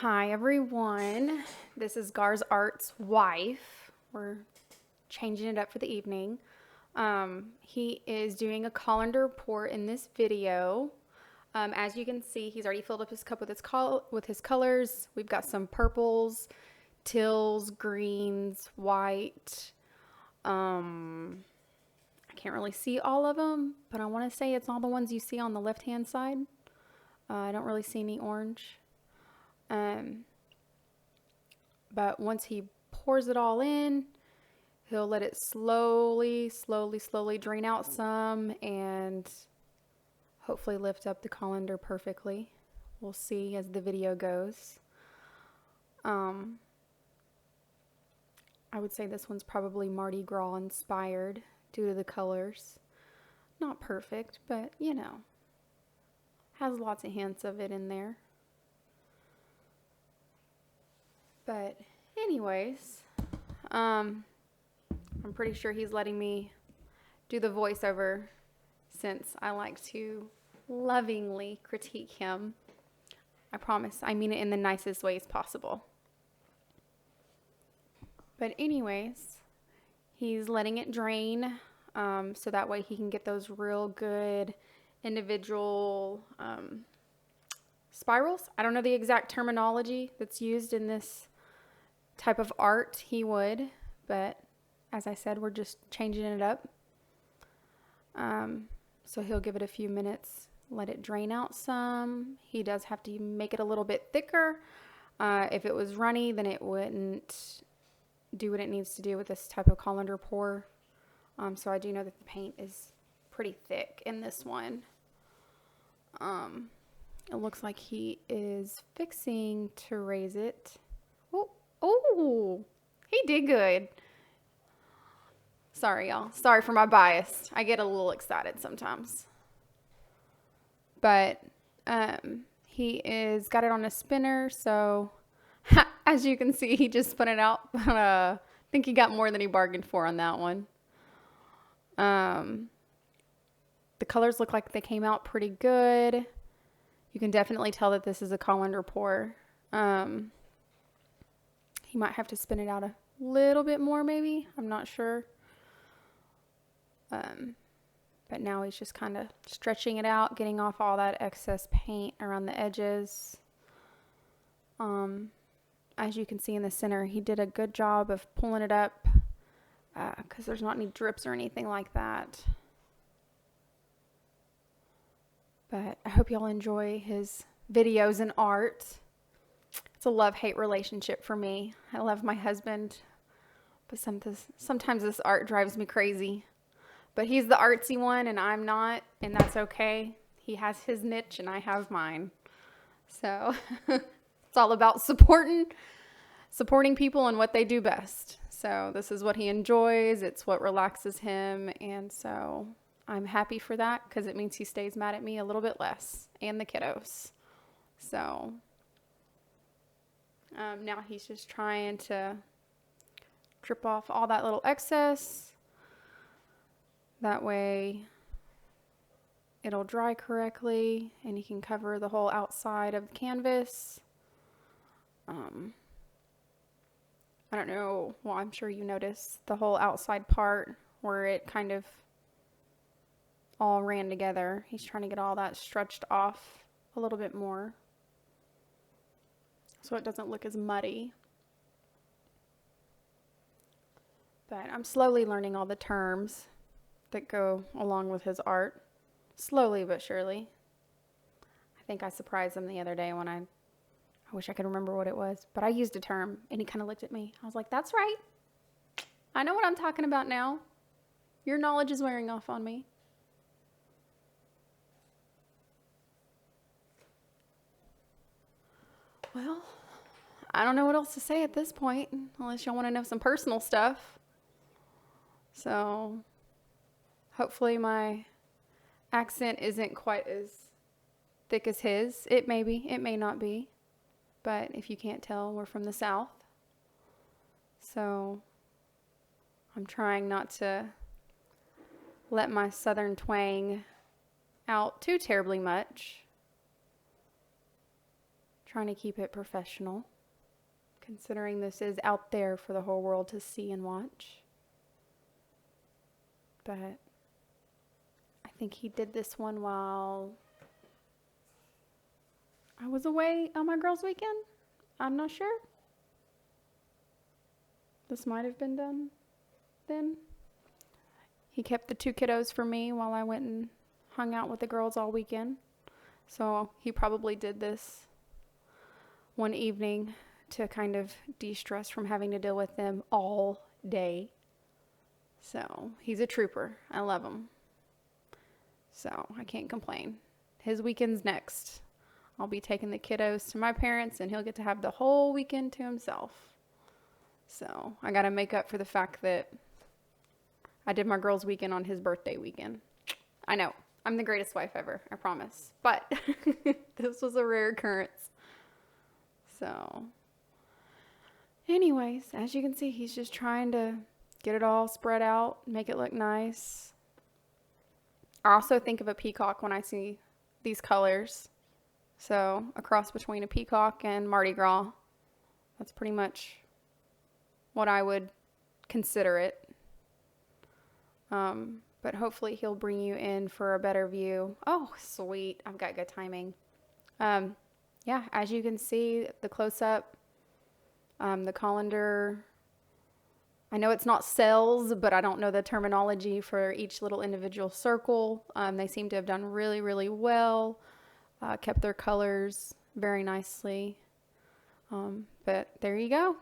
Hi everyone, this is Garzart's wife. We're changing it up for the evening. He is doing a colander pour in this video. As you can see, he's already filled up his cup with his colors. We've got some purples, teals, greens, white. I can't really see all of them, but I want to say it's all the ones you see on the left-hand side. I don't really see any orange. But once he pours it all in, he'll let it slowly drain out some and hopefully lift up the colander perfectly. We'll see as the video goes. I would say this one's probably Mardi Gras inspired due to the colors. Not perfect, but you know, has lots of hints of it in there. But anyways, I'm pretty sure he's letting me do the voiceover since I like to lovingly critique him. I promise, I mean it in the nicest ways possible. But anyways, he's letting it drain so that way he can get those real good individual spirals. I don't know the exact terminology that's used in this type of art. He would, but as I said, we're just changing it up. So he'll give it a few minutes, let it drain out some. He does have to make it a little bit thicker. If it was runny, then it wouldn't do what it needs to do with this type of colander pour. So I do know that the paint is pretty thick in this one. It looks like he is fixing to raise it. Oh, he did good. Sorry, y'all. Sorry for my bias. I get a little excited sometimes. But he is got it on a spinner, so as you can see, he just spun it out. I think he got more than he bargained for on that one. The colors look like they came out pretty good. You can definitely tell that this is a colander pour. He might have to spin it out a little bit more, maybe. I'm not sure. But now he's just kind of stretching it out, getting off all that excess paint around the edges. As you can see in the center, he did a good job of pulling it up because there's not any drips or anything like that. But I hope y'all enjoy his videos and art. It's a love-hate relationship for me. I love my husband, but sometimes this art drives me crazy. But he's the artsy one and I'm not, and that's okay. He has his niche and I have mine. So it's all about supporting people and what they do best. So this is what he enjoys. It's what relaxes him. And so I'm happy for that because it means he stays mad at me a little bit less and the kiddos. So now he's just trying to drip off all that little excess. That way it'll dry correctly and he can cover the whole outside of the canvas. I don't know. Well, I'm sure you noticed the whole outside part where it kind of all ran together. He's trying to get all that stretched off a little bit more so it doesn't look as muddy. But I'm slowly learning all the terms that go along with his art. Slowly but surely. I think I surprised him the other day when I wish I could remember what it was, but I used a term and he kind of looked at me. I was like, that's right. I know what I'm talking about now. Your knowledge is wearing off on me. Well, I don't know what else to say at this point, unless y'all want to know some personal stuff. So, hopefully my accent isn't quite as thick as his. It may be, it may not be. But if you can't tell, we're from the South. So, I'm trying not to let my Southern twang out too terribly much. Trying to keep it professional, considering this is out there for the whole world to see and watch. But I think he did this one while I was away on my girls' weekend. I'm not sure. This might have been done then. He kept the 2 kiddos for me while I went and hung out with the girls all weekend. So he probably did this one evening to kind of de-stress from having to deal with them all day. So he's a trooper. I love him. So I can't complain. His weekend's next. I'll be taking the kiddos to my parents and he'll get to have the whole weekend to himself. So I got to make up for the fact that I did my girls' weekend on his birthday weekend. I know. I'm the greatest wife ever. I promise. But this was a rare occurrence. So anyways, as you can see, he's just trying to get it all spread out, make it look nice. I also think of a peacock when I see these colors. So a cross between a peacock and Mardi Gras. That's pretty much what I would consider it. But hopefully he'll bring you in for a better view. Oh, sweet. I've got good timing. Yeah, as you can see, the close-up, the colander, I know it's not cells, but I don't know the terminology for each little individual circle. They seem to have done really, really well, kept their colors very nicely. But there you go.